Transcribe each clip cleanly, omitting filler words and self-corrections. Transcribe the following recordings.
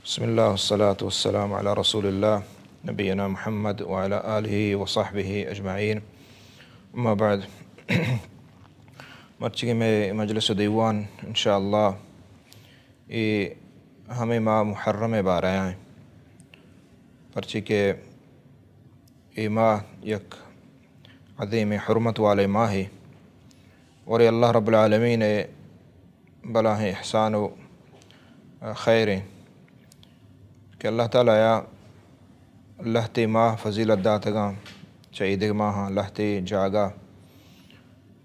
بسم الله والصلاة والسلام على رسول الله نبينا محمد وعلى آله وصحبه أجمعين أما بعد مرچی میں مجلس دیوان انشاءاللہ یہ ہمیں ماہ محرم بارہ ہیں پرچی کے یہ ماہ یک عظیم حرمت والے ماہ ہے اور اللہ رب العالمین بلا ہے احسان و خیر کہ اللہ تعالیٰ یا لہتے ماہ فضیلت داتگاں چعید ماہ لہتے جاگا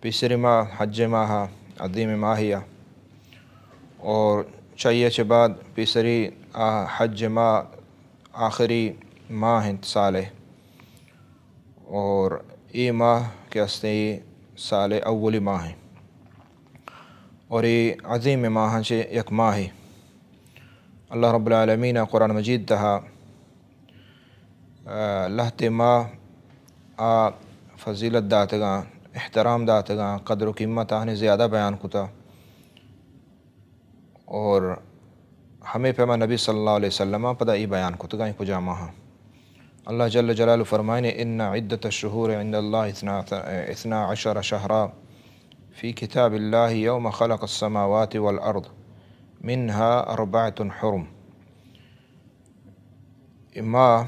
پیسری ماہ حج ماہ عظیم ماہیہ اور چاہیے کے بعد پیسری حج ماہ آخری ماہ سال اور یہ ماہ کے استے سال اولی ماہ ہے اور یہ عظیم ماہ سے یک ماہ ہے اللہ رب العالمین قرآن مجید تہا لہت ماہ فضیلت داتگاں احترام داتگاں قدر و قیمت آنے زیادہ بیان کتا اور ہمیں پیما نبی صلی اللہ علیہ وسلم پدا ای بیان کتگاں کجا ماہ اللہ جل جلالہ فرمائنے ان عدت الشہور عند اللہ 12 شہرا فی کتاب اللہ یوم خلق السماوات والارض منها 4 حرم ماہ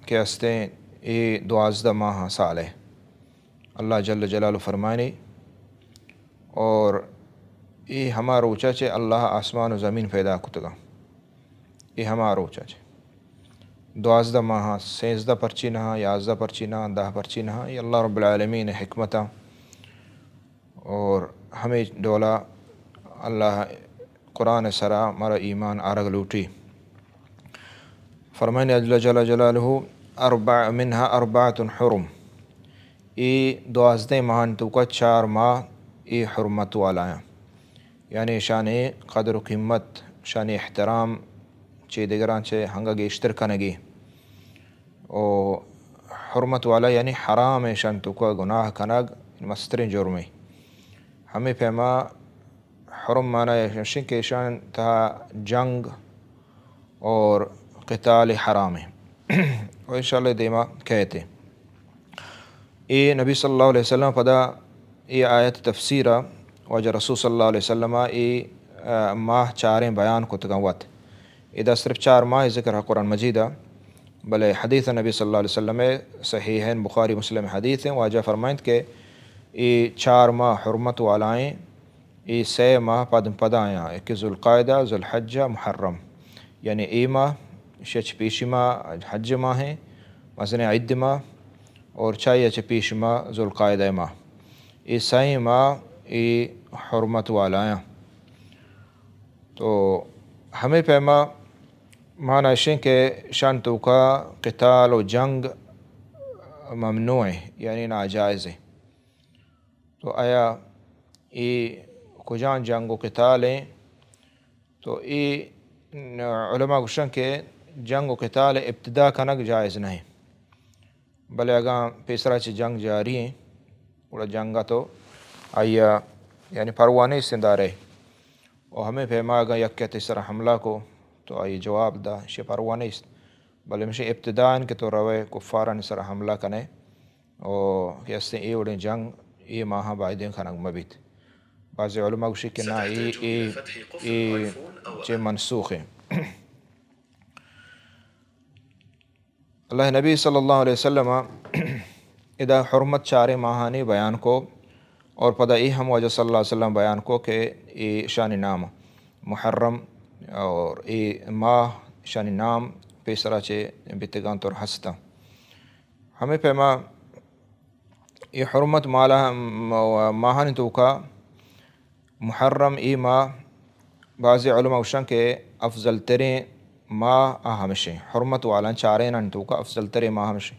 کے استے یہ 12 ماہ سال ہے اللہ جل جلالہ فرمائنے اور یہ ہمارا روچا چے اللہ آسمان و زمین پیدا کتگا یہ ہمارا روچا چے 12 ماہ 16 پرچی نہا 11 پرچی نہا 10 پرچی نہا یہ اللہ رب العالمین حکمتہ اور ہمیں ڈولا اللہ قرآن سرا مرا ایمان آرگ لوٹی فرمائنے جل جلالہ منها 4 حرم یہ 12 ماہن تو کا 4 ماہ یہ حرمت والا ہیں یعنی شان قدر و قیمت شان احترام چے دیگران چے ہنگا گیشتر کنگی او حرمت والا یعنی حرام شان تو کا گناہ کنگ مستر جرمی ہمیں فہما حرم مانا ہے کہ شان تھا جنگ اور قتال حرام ہے اور انشاءاللہ دیما کہتے یہ نبی صلی اللہ علیہ وسلم پدا یہ آیت تفسیرہ وجہ رسول صلی اللہ علیہ وسلم یہ ماہ 4 بیان کو تگوت ادا صرف 4 ماہ ذکر ہے قرآن مجیدہ بلے حدیث نبی صلی اللہ علیہ وسلم صحیحین بخاری مسلم حدیث ہیں واجہ فرمائند کہ یہ 4 ماہ حرمت والائیں یہ 6 ماہ پد آیا ایک ذوالقعدہ ذوالحجہ محرم یعنی ای ماہ شچ پیشی ماہ حج ماہ ہیں مثلا عید ماہ اور چاہیے پیش ماہ ذوالقعدہ ماہ یہ 6 ماہ یہ حرمت والا ہیں تو ہمیں پیما معنی شیں کہ شانتو کا قتال و جنگ ممنوع ہے یعنی ناجائز ہے تو آیا یہ کجان جنگ و قتال ہیں تو یہ علماء گوشن کہ جنگ و قتال ابتدا کنگ جائز نہیں بلے اگاں پیسرا چی جنگ جاری ہیں اور جنگا تو آیا یعنی پروانے استندار ہے اور ہمیں فہما اگاں یک تیسرا حملہ کو تو آئی جواب دا شی پروانے است بلے مشے ابتداء کے تو روے کفاران سر حملہ کنے اور کہ اس نے ای اڑیں جنگ ای ماہاں باعدین خانگ مبیت بعض علماء گوشی کہ نا ای چے منسوخ ہیں اللہ نبی صلی اللہ علیہ وسلم ادا حرمت 4 ماہانی بیان کو اور پدا ای ہم وجہ صلی اللہ علیہ وسلم بیان کو کہ ای شان نام محرم اور ای ماہ شان نام پیسرا چے بتگان طور ہستا ہمیں پیما یہ حرمت ماہانی تو کا محرم ای ماہ بعض علماء وشن کے افضل ترین ماہ ہمشیں حرمت والا 4 تو کا افضل ترین ماہ ہمشیں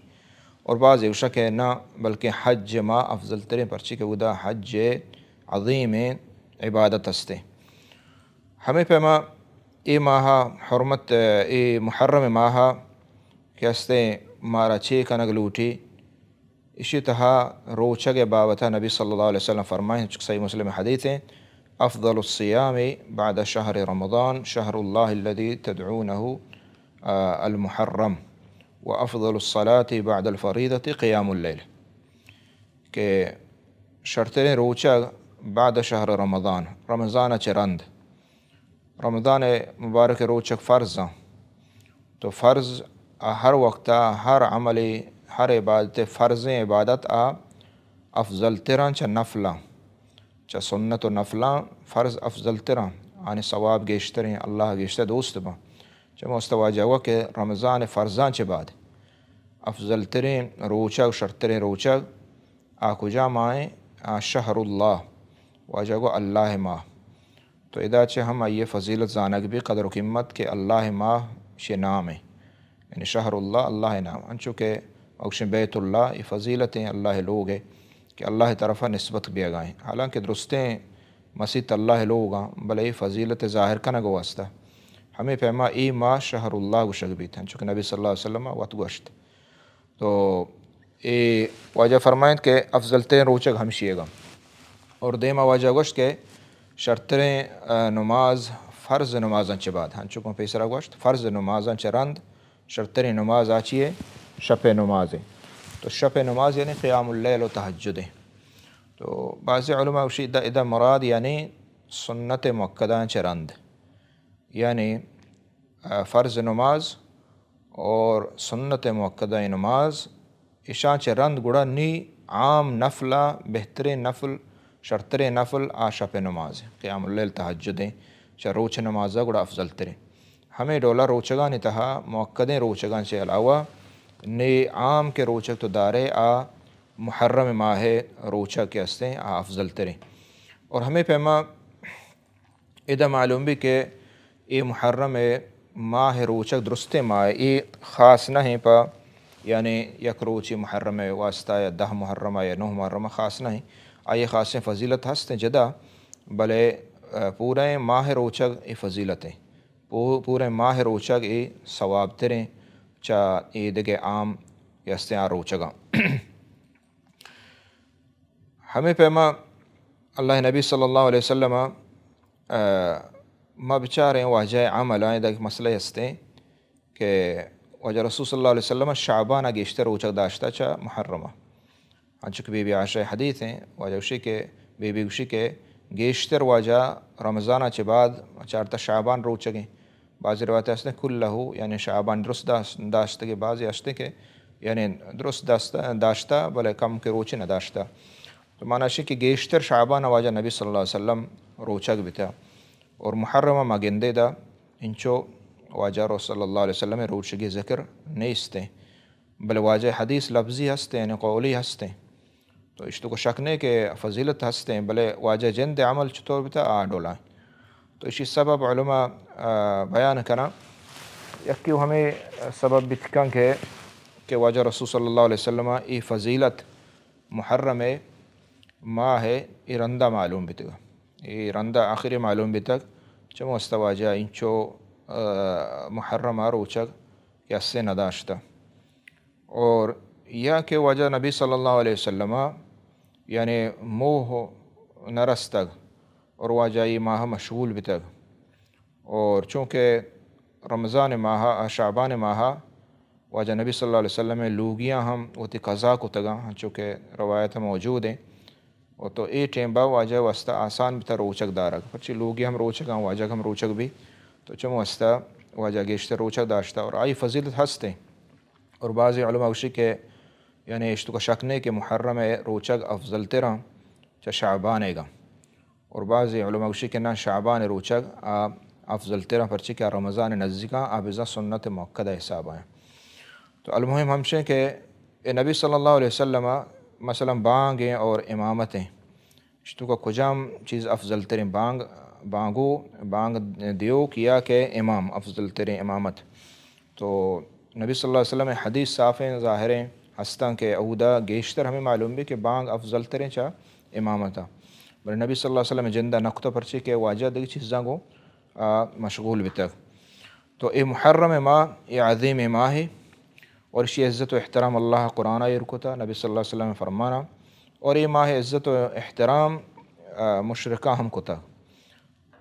اور بعض وشن کے نہ بلکہ حج ماہ افضل ترین پرچی کے ودا حج عظیم عبادت ہستے ہمیں پیما ای ماہ حرمت ای محرم ماہ کے ہستے مارا 6 کنگ لوٹی اسی طرح روچہ کے بابتہ نبی صلی اللہ علیہ وسلم فرمائیں صحیح مسلم حدیث ہیں افضل الصيام بعد شهر رمضان شهر الله الذي تدعونه المحرم وافضل الصلاة بعد الفریضة قیام اللیل کہ شرطیں روچہ بعد شہر رمضان چرند رمضان مبارک روچک فرض تو فرض ہر وقت ہر عملی ہر عبادت فرض عبادت افضل تران چا نفلا چا سنت و نفلا فرض افضل تران آنی ثواب گیشتریں اللہ گیشتر دوست با چا مستواجہ ہوا کہ رمضان فرضان چا بعد افضل ترین روچک شرطرین روچک کجا مائیں شہر اللہ واجہ گو اللہ ماہ تو ادا چے ہم یہ فضیلت زانک بھی قدر و قیمت کہ اللہ ماہ شے نام ہے یعنی شہر اللہ اللہ نام انچو کہ اوشن بیت اللہ یہ فضیلتیں اللہ لوگ ہے کہ اللہ طرفہ نسبت بھی اگائیں حالانکہ درستیں مسیح اللہ لوگاں بلے یہ فضیلت ظاہر کا نگو واسطہ ہمیں پیما ای ماہ شہر اللہ گوشک بھی تھا چونکہ نبی صلی اللہ علیہ وسلم وقت گوشت تو اے واجہ فرمائیں کہ افضل ترین روچک ہمشیے گا اور دیما واجہ گوشت کہ شرطریں نماز فرض نمازاں چے بعد ہاں چکوں پیسرا گوشت فرض نمازاں چے رند شرطریں نماز آچیے شپ نماز تو شپ نماز یعنی قیام اللیل و تہجد تو بعض علماء وشی ادا مراد یعنی سنت مؤکدہ چے رند یعنی فرض نماز اور سنت مؤکدہ نماز اشان چے رند گڑا نی عام نفلہ بہترین نفل شرطر نفل شپ نماز قیام اللیل تہجد چا روچ نمازہ گڑا افضل ترے ہمیں ڈولا روچگان تہا مؤکدیں روچگان سے علاوہ نی عام کے روچک تو دارے محرم ماہ روچہ کے ہستے افضل ترے اور ہمیں پیما ادا معلوم بھی کہ یہ محرم ماہ روچک درست ماہ یہ خاص نہ ہیں پا یعنی یک روچی محرم واسطہ یا 10 محرم یا 9 محرم خاص نہ ہیں آئیے خاصیں فضیلت ہستے جدا بلے پورے ماہ روچک یہ فضیلتیں پورے ماہ روچک یہ ثواب تریں چا عید کے عام یستیں روچگاں ہمیں پیما اللہ نبی صلی اللہ علیہ وسلم ما بچاریں واجہ عمل آئیں ایک مسئلہ ہستے کہ واجہ رسول صلی اللہ علیہ وسلم شعبانہ گیشتر روچک داشتا چا محرمہ انچک بی بی عائشہ حدیث ہیں واجہ وشی کے بی بی وشی کے گیشتر واجہ رمضانہ چے بعد چارتا شعبان روچگیں بعض روایت ہستے کلہو یعنی شعبان درست داشتا کے بعضی ہستے کہ یعنی درست داشتا بلے کم کے روچے نہ داشتا تو معنی ہے کہ گیشتر شعبان واجہ نبی صلی اللہ علیہ وسلم روچک بھی تھا اور محرمہ مگندے دا انچو واجہ رسول صلی اللہ علیہ وسلم روچگی ذکر نہیں استے بلے واجہ حدیث لفظی ہستے یعنی قولی ہستے تو اشتو کو شک نہیں کہ فضیلت ہستے بلے واجہ جند عمل چطور بھی تھا ڈولا تو اسی سبب علماء بیان کرنا یکیو ہمیں سبب بتکن کہ واجہ رسول صلی اللہ علیہ وسلم ای فضیلت محرم ماہ ہے ای رندہ معلوم بھی تھا ای رندہ آخری معلوم بھی تک چمو استواجہ انچو محرم روچک یا سے نداشتا اور یا کہ وجہ نبی صلی اللہ علیہ وسلم یعنی موہ نرستگ اور واجہ یہ ماہ مشغول بھی تک اور چونکہ رمضان ماہ شعبان ماہ واجہ نبی صلی اللہ علیہ وسلم لوگیاں ہم وتی قضا کو تگا چونکہ روایت موجود ہیں اور تو اے ٹیم با واجہ واسطہ آسان بھی تھا روچک دارک پرچی لوگی ہم روچک واجہ ہم روچک بھی تو چم واسطہ واجہ گیشتر روچک داشتا اور آئی فضیلت ہستے اور بعض علماء وشی کے یعنی اشتو کا شک نہیں کہ محرم روچک افضل ترہ چا شعبان گا اور بعض علماء وشی کے نا شعبان روچک افضل ترہ پرچی کہ رمضان نزدیکاں آبزہ سنت مؤکدہ حساب آئیں تو المہم ہمشہ کہ نبی صلی اللہ علیہ وسلم مثلا بانگیں اور امامتیں اشتو کا کجام چیز افضل ترین بانگ دیو کیا کہ امام افضل ترین امامت تو نبی صلی اللہ علیہ وسلم حدیث صافیں ظاہریں ہستاں کہ اہدا گیشتر ہمیں معلوم بھی کہ بانگ افضل ترین چا امامتا بل نبی صلی اللہ علیہ وسلم جندہ نقطہ پرچے کہ واجہ دیکھ چیزاں کو مشغول بھی تک تو اے محرم ماہ یہ عظیم ماہ ہے اور اسی عزت و احترام اللہ قرآن رکھتا نبی صلی اللہ علیہ وسلم فرمانا اور یہ ماہ عزت و احترام مشرکہ ہم کو تک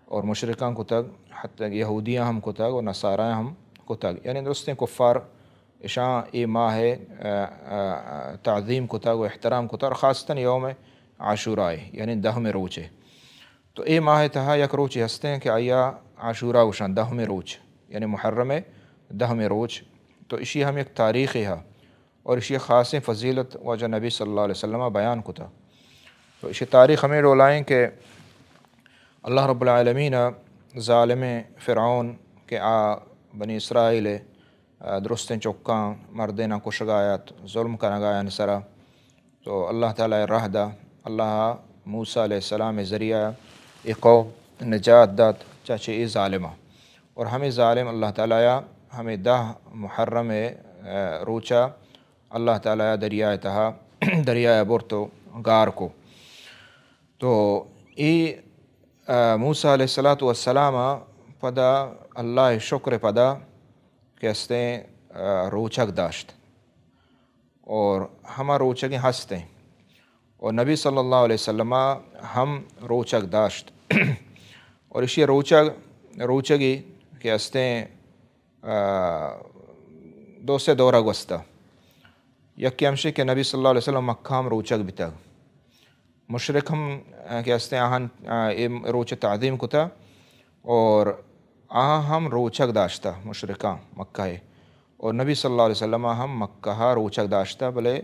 اور مشرکان کو تک حتی یہودیاں ہم کو تک اور نصاراں ہم کتگ یعنی درستیں کفار اشاں ای ماہ تعظیم کتگ و احترام کتگ اور خاصتاً یوم عاشورہ یعنی 10 روچے تو اے ماہ تہا یک روچے ہستے ہیں کہ آیا عاشورہ وشان 10 روچ یعنی محرم 10 روچ تو اشی ہم ایک تاریخ ہے اور اشی خاص فضیلت وجہ نبی صلی اللہ علیہ وسلم بیان کتا تو اشی تاریخ ہمیں ڈولائیں کہ اللہ رب العالمین ظالم فرعون کے بنی اسرائیل درستیں چوکاں مردینہ کشگایت ظلم کنگایا نسرا تو اللہ تعالیٰ راہ دا اللہ موسیٰ علیہ السلام ذریعہ ایک قوم نجات دات چاچے ای ظالمہ اور ہمیں ظالم اللہ تعالیٰ ہمیں 10 محرم روچا اللہ تعالیٰ دریائے تہا دریائے برتو گار کو تو ای موسیٰ علیہ السلام پدا اللہ شکر پدا کہ ہستیں روچک داشت اور ہما روچگیں ہستیں اور نبی صلی اللہ علیہ وسلم ہم روچک داشت اور اسی روچگی کہ ہستیں دو سے دورہ گوستا یکی ہمشے کہ نبی صلی اللہ علیہ وسلم مکہ ہم روچک بھی تگ مشرق ہم کہ ہستیں آہن روچ تعظیم کتا اور ہم روچک داشتا مشرقاں مکہ ہے اور نبی صلی اللہ علیہ وسلم ہم مکہ روچک داشتا بلے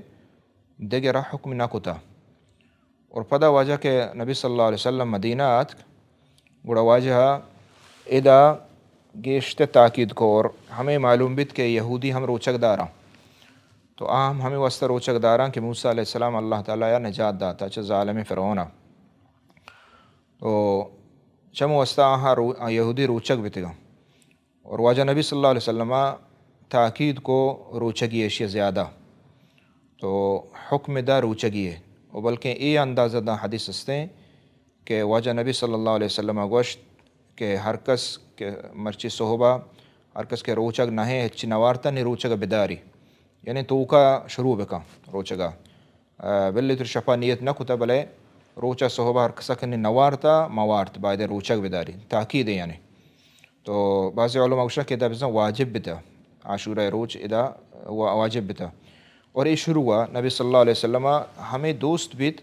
دیگر حکم نہ کتا اور پدا واجہ کہ نبی صلی اللہ علیہ وسلم مدینہ آت گوڑا واجہ ادا گیشت تاکید کو اور ہمیں معلوم بیت کہ یہودی ہم روچک داراں تو ہمیں واسطہ روچک داراں کہ موسیٰ علیہ السلام اللہ تعالیٰ یا نجات داتا چا ظالم فرعون تو چمو واسطہ یہودی روچک بیتگا اور واجہ نبی صلی اللہ علیہ وسلم تاکید کو روچگی اشیاء زیادہ تو حکم دا روچگی ہے اور بلکہ ای اندازہ دا حدیث ہستیں کہ واجہ نبی صلی اللہ علیہ وسلم گوشت کہ ہر کس کے مرچی صحبہ ہر کس کے روچگ نہ ہے ہچی نوارتا نہیں روچگا بداری یعنی تو کا شروع بکا روچگا بلی تر شپا نیت نہ کتا بلے روچا صحبہ ہر کسا کنی نوارتا موارت باید روچگ بداری تاکید یعنی تو بعض علماء اوشا کہ دا بزن واجب بتا عاشورہ روچ ادا واجب بتا اور یہ شروع ہوا نبی صلی اللہ علیہ وسلم ہمیں دوست بیت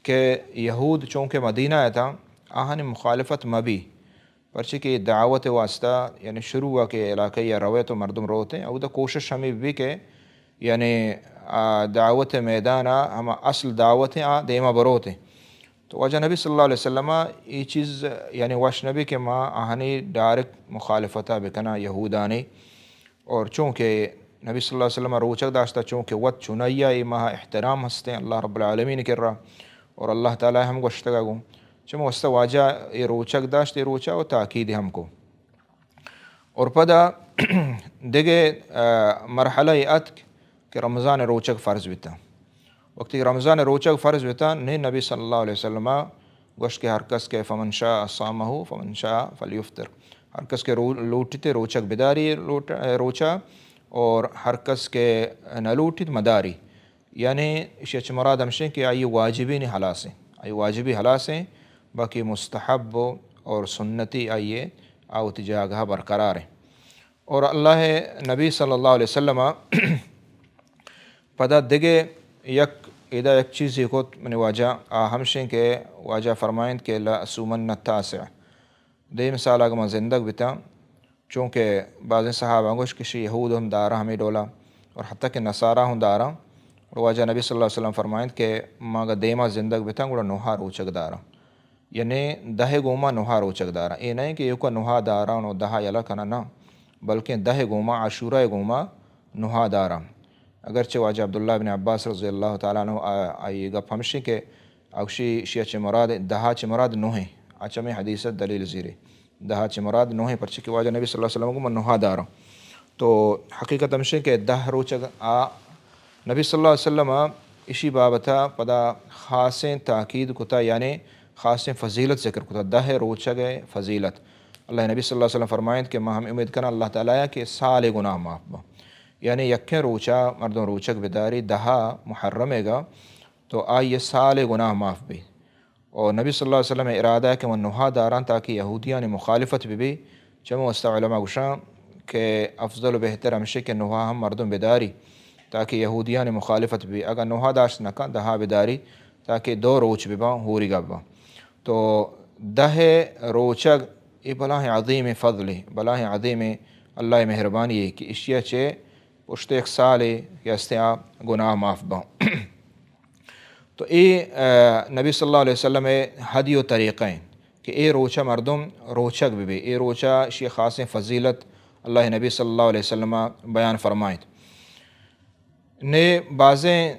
کہ یہود چونکہ مدینہ آیا تھا آہن مخالفت مبی پرچہ کہ دعوت واسطہ یعنی شروع ہوا کہ علاقے یا روے تو مردم روتے ہیں او دا کوشش ہمیں بھی کہ یعنی دعوت میدانہ ہم اصل دعوت ہیں دیما بروتے تو وجہ نبی صلی اللہ علیہ وسلم یہ چیز یعنی واش نبی کہ ماں آہنی ڈائریکٹ مخالفتہ بکنا یہودانی اور چونکہ نبی صلی اللہ علیہ وسلم روچک داشتا چونکہ وط چنیا یہ ماہ احترام ہستے اللہ رب العالمین کر رہا اور اللہ تعالیٰ ہم گوشتگا گوں چمو واسطہ واجہ یہ روچک داشت یہ روچا و تاکید ہم کو اور پدا دیگے مرحلہ ات کہ رمضان روچک فرض بیتا وقتی رمضان روچک فرض بیتا نہیں نبی صلی اللہ علیہ وسلم گوشت کے ہر کس کے فمن شاء صامہ فمن شاء فلیفطر ہر کس کے لوٹتے روچک بداری روچا اور ہر کس کے نہ لوٹت مداری یعنی اشیاء مراد ہمشیں کہ آئی واجبی نہیں حلاسیں آئی واجبی حلاسیں باقی مستحب اور سنتی آئیے آوتی جاگہ برقرار ہیں اور اللہ نبی صلی اللہ علیہ وسلم پدا دگے یک ادا یک چیزی کو من واجہ ہمشیں کہ واجہ فرمائند کہ لا اسومن التاسع دے مثال آگا زندگ بتا چونکہ بعض صحابہ گوش کشی یہود ہم دارا ہمیں ڈولا اور حتیٰ کہ نصارہ ہم دارا اور واجہ نبی صلی اللہ علیہ وسلم فرمائند کہ ماگا دیما زندگ بتا گوڑا نوہا روچک دارا یعنی 10 گوما نوہا روچک دارا یہ نہیں کہ یہ کو نوہا دارا انہوں 10 یلا کنا نا بلکہ 10 گوما عاشورہ گوما نوہا دارا اگرچہ واجہ عبداللہ بن عباس رضی اللہ تعالیٰ عنہ آئی گپ ہمشی کہ اوشی شیعہ چھ مراد 10 چھ مراد نوہیں اچھا میں حدیثت دلیل زیرے 10 چھ مراد نوہیں پرچہ کہ واجہ نبی صلی اللہ علیہ وسلم کو نوہا دارا تو حقیقت ہمشی کہ 10 روچک نبی صلی اللہ علیہ وسلم اسی بابتا پدا خاصیں تاکید کتا یعنی خاصیں فضیلت ذکر کتا 10 روچک فضیلت اللہ نبی صلی اللہ علیہ وسلم فرمائند کہ ہم امید کرنا اللہ تعالیٰ کہ سال گناہ معاف با یعنی یکیں روچا مردوں روچک بداری 10 محرم گا تو آئیے سال گناہ معاف بھی اور نبی صلی اللہ علیہ وسلم ارادہ ہے کہ وہ نوہا داران تاکہ یہودیان مخالفت بھی چمو استا علماء گشاں کہ افضل و بہتر ہمشے کہ نوحا ہم مردم بداری تاکہ یہودیان مخالفت بھی اگر نوحا داشت نکا دہا بداری تاکہ دو روچ بھی باں ہوری گبا تو دہ روچگ ای بلاہ عظیم فضل بلاہ عظیم اللہ مہربانی ہے کہ اشیا چے پشت ایک سال کہ استیا گناہ معاف باں تو ای نبی صلی اللہ علیہ وسلم ہدی و طریقہ ہیں کہ اے روچہ مردم روچک بھی اے روچہ اشی خاص فضیلت اللہ نبی صلی اللہ علیہ وسلم بیان فرمائیں نے بعضیں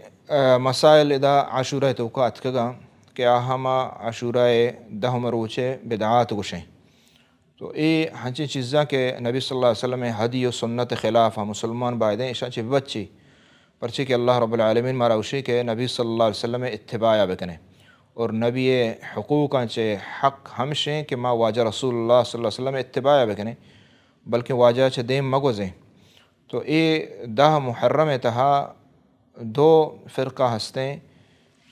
مسائل ادا عاشورہ توقعات کگا کہ آہما عاشورہ دہم روچے بدعات گشیں تو اے ہنچی چیزاں کہ نبی صلی اللہ علیہ وسلم ہدی و سنت خلاف مسلمان بائدیں اشان چی بچی پرچے کہ اللہ رب العالمین مارا اوشی کہ نبی صلی اللہ علیہ وسلم اتباع بکنے اور نبی حقوقاں چے حق ہمشیں کہ ما واجہ رسول اللہ صلی اللہ علیہ وسلم اتباع بکنے بلکہ واجہ چے دیم مگوزیں تو اے دہ محرم تہا دو فرقہ ہستیں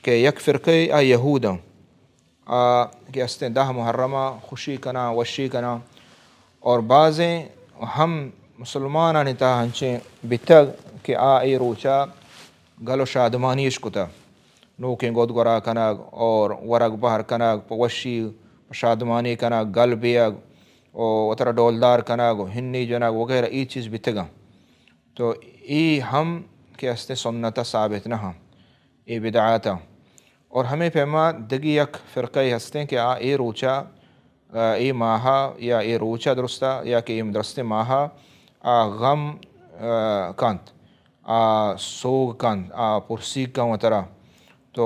کہ یک فرقے یہوداں کہ ہستیں دہ محرمہ خوشی کنا وشی کنا اور بعضیں ہم مسلمانان تا ہنچیں بتگ کہ اے روچا گلو شادمانیش کتا نوکیں گود گرا کنگ اور ورگ بہر کنگ پوشی شادمانی کنگ گل بیگ اور وطر ڈولدار کنگ ہنی جنگ وغیرہ ای چیز بتگا تو ای ہم کہ ہستے سنتا ثابت نہ ای بدعاتا اور ہمیں پیما دگی یک فرقے ہستیں کہ اے روچا اے ماہا یا اے روچا درستا یا کہ اے درست ماہا غم کانت سوگ کانت پرسی کا وطرہ تو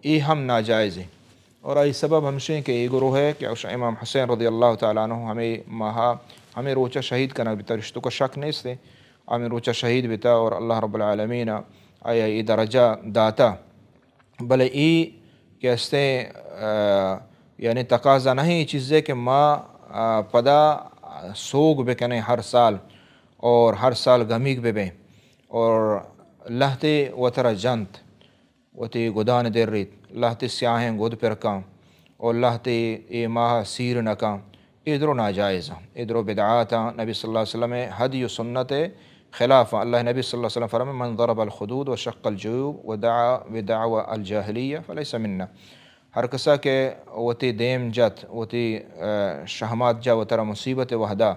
ای ہم ناجائز ہیں اور ای سبب ہمشیں کہ ای گروہ ہے کہ امام حسین رضی اللہ تعالیٰ عنہ ہمیں ماہا ہمیں روچہ شہید کرنا بیتا رشتوں کا شک نہیں سے ہمیں روچہ شہید بیتا اور اللہ رب العالمین آیا ای درجہ داتا بلے ای کہ ہستے یعنی تقاضا نہیں چیزیں کہ ما پدا سوگ بکنے ہر سال اور ہر سال غمیگ بے اور لہتے وطرہ جنت وتی گدان در ریت لہتے سیاہیں گود پرکاں اور لہتے اے ماہ سیر نکاں ادرو ناجائز ادرو بدعاتا نبی صلی اللہ علیہ وسلم ہدی و سنت خلاف اللہ نبی صلی اللہ علیہ وسلم فرمائے من ضرب الخدود و شق الجیوب ودعا بدعوى الجاہلیہ فلیس منا ہر کسا کہ وتی دیم جت وتی شہمات جا وطرہ مصیبت وحدہ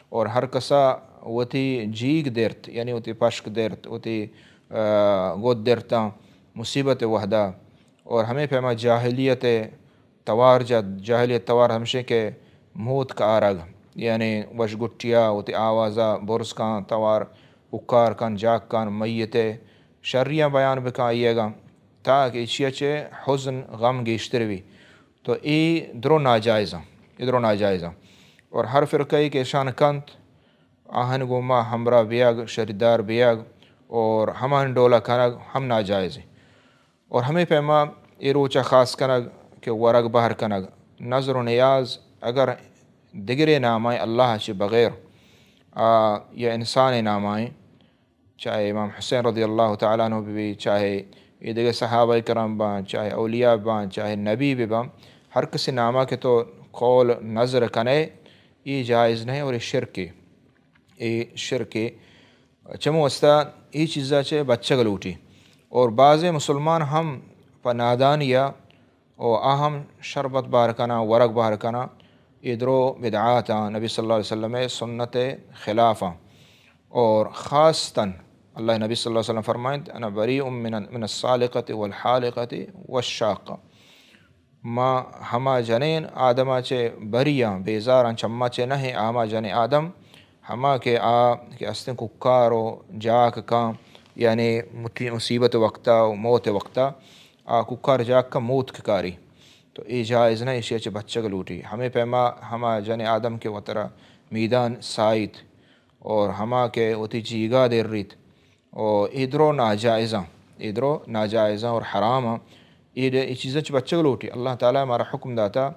اور ہر کسا وتی جیگ دیرت یعنی وتی پشک دیرت وتی گود دیرتا مصیبت وحدہ اور ہمیں پیما جاہلیت توار جد جاہلیت توار ہمشے کہ موت کا آرگ یعنی وش گٹیا وتی آوازہ برس کان توار اکار کان جاک کان میت شریاں بیان بکا آئیے گا تاکہ اچھی اچھے حزن غم گیشتروی تو ای درو ناجائزہ ادرو ناجائزہ اور ہر فرقے کے شان کنت آہن گوما ہمراہ بیاگ شریدار بیاگ اور ہمان ڈولا کنگ ہم ناجائز ہیں اور ہمیں پیما یہ روچہ خاص کنگ کہ ورگ بہر کنگ نظر و نیاز اگر دگرے نامائیں اللہ سے بغیر یا انسان نامائیں چاہے امام حسین رضی اللہ تعالیٰ عنہ بھی چاہے یہ دیگر صحابہ کرام بان چاہے اولیاء بان چاہے نبی بھی بان ہر کسی نامہ کے تو قول نظر کنے یہ جائز نہیں اور یہ شرک چمو استا یہ چیزا چے بچہ گلوٹی اور بعض مسلمان ہم پنادان یا او اہم شربت بارکنا ورق بارکنا ادرو بدعاتا نبی صلی اللہ علیہ وسلم سنت خلافہ اور خاصتاً اللہ نبی صلی اللہ علیہ وسلم فرمائیں انا بریء من الصالقۃ والحالقۃ والشاقہ ما ہما جنین آدمہ چے بریاں بیزاراں چما چے نہیں آما جن آدم ہما کہ کہ استن ککارو جاک کام یعنی مصیبت وقتا و موت وقتا ککار جاک کا موت کاری تو ای جائز نہیں اسی اچھے بچہ گلوٹی ہمیں پیما ہما جن آدم کے وطرہ میدان سائت اور ہما کے وتی جیگا دیر ریت اور ادرو ناجائزہ اور حرام یہ چیزیں بچہ گلوٹی اللہ تعالیٰ ہمارا حکم داتا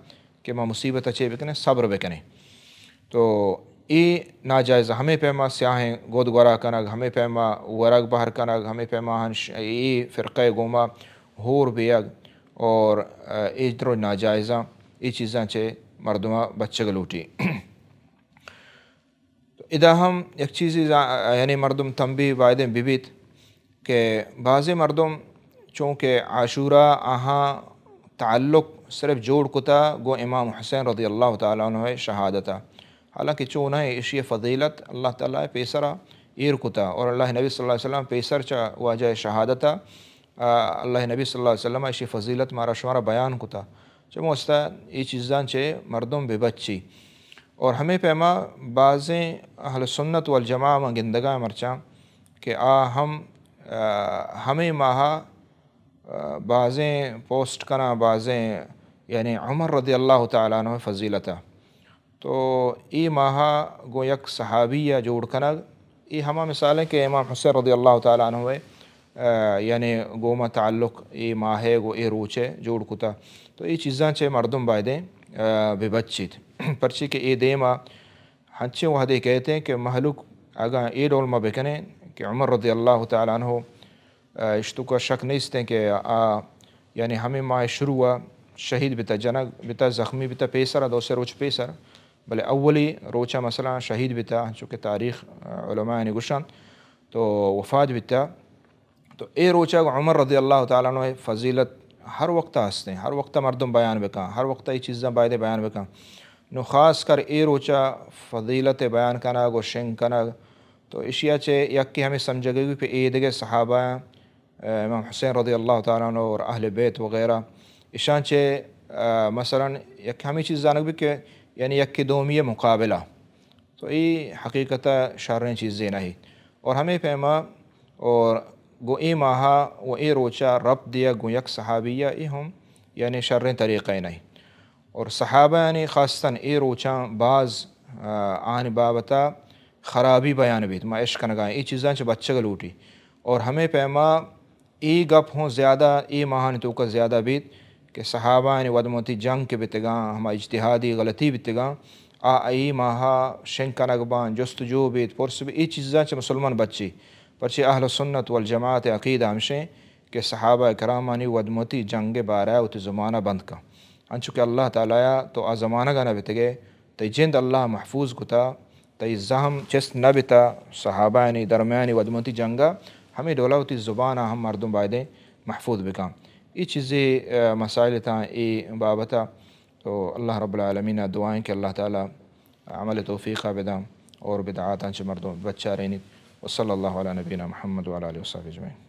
کہ ما مصیبت اچھے بکنے صبر بکنے تو ای ناجائز ہمیں پیما سیاہیں گود گورا کنگ ہمیں پیما ورگ بہر کنگ ہمیں پیما ای فرقہ گوما ہور بیگ اور ای درو ناجائزہ ای چیزاں چے مردمہ بچہ گلوٹی اذا ہم یک چیزی یعنی مردم تنبیہ بائدیں ببیت کہ بعض مردم چونکہ عاشورہ آہاں تعلق صرف جوڑ کتا گو امام حسین رضی اللہ تعالیٰ عنہ شہادتا، حالانکہ چون ہے اشی فضیلت اللہ تعالیٰ پیسرا ایر کتا، اور اللہ نبی صلی اللہ علیہ وسلم پیسر چا واجہ شہادتا اللہ نبی صلی اللہ علیہ وسلم اشی فضیلت مارا شمارا بیان کتا چمو استا یہ چیزاں چے مردم بے بچی، اور ہمیں پیما بعضیں اہل سنت والجماع میں گندگاہ مرچاں کہ ہمیں ماہا بعضیں پوسٹ کنا بعضیں یعنی عمر رضی اللہ تعالیٰ عنہ فضیلتا، تو ای ماہا گو یک صحابیہ جوڑ کنگ ای ہما مثال ہے کہ امام حسین رضی اللہ تعالیٰ عنہ یعنی گوما تعلق ای ماہے گو ای روچے جوڑ کتا، تو ای چیزاں چے مردم بائدیں بے بچیت پرچی کہ ای دیما ہنچے وحدے کہتے ہیں کہ محلوق اگاں ای ڈول ما بکنے کہ عمر رضی اللہ تعالیٰ عنہ اشتو کا شک نیستیں کہ یعنی ہمیں ماہ شروع شہید بتا جنگ بتا زخمی بتا پیسر دوسرے روچ پیسر بلے اولی روچا مثلا شہید بتا چونکہ تاریخ علماء نے گشان تو وفات بتا، تو اے روچا عمر رضی اللہ تعالیٰ عنہ فضیلت ہر وقت ہستے ہیں، ہر وقت مردم بیان بکاں، ہر وقت یہ چیزاں بائدے بیان بکاں، نو خاص کر اے روچا فضیلت بیان کنا گو شنگ کنا، تو اشیاء چے یک کہ ہمیں سمجھے گی پہ اے دگے صحابہ امام حسین رضی اللہ تعالیٰ عنہ اور اہل بیت وغیرہ اشان چے مثلا یک ہمیں چیز جانک بھی کہ یعنی یک کی دومی مقابلہ، تو یہ حقیقتا شریں چیزیں نہیں، اور ہمیں پیما اور گو ای ماہا و ای روچا رب دیا گو یک صحابیہ ای ہم یعنی شریں طریقے نہیں، اور صحابہ یعنی خاصتاً ای روچاں بعض آن بابتا خرابی بیان بیت ما عشق نگائیں ای چیزاں چھ بچہ گلوٹی، اور ہمیں پیما ای گپ ہوں زیادہ ای ماہان تو کا زیادہ بیت کہ صحابہ یعنی ودموتی جنگ کے بتگاں ہما اجتہادی غلطی بتگاں ای ماہا شنک نگبان جستجو بیت پرس بھی ای چیزاں چھ مسلمان بچی پرچہ اہل سنت والجماعت عقیدہ ہمشیں کہ صحابہ کرامانی ودموتی جنگ بارہ تی زمانہ بند کا انچو کہ اللہ تعالیٰ تو آ زمانہ گا نہ بتگے تی جند اللہ محفوظ کتا تی زہم چست نہ بتا صحابہ یعنی درمیانی ودموتی جنگا ہمیں دولوتی زبانہ ہم مردم بائدیں محفوظ بکاں، ای چیزیں مسائل تھا ای بابتا، تو اللہ رب العالمین دعائیں کہ اللہ تعالیٰ عمل توفیقہ بدام اور بدعاتاں چھ مردم بچہ رہنی، وصلی اللہ علی نبینا محمد وعلی آلہ وصحبہ اجمعین۔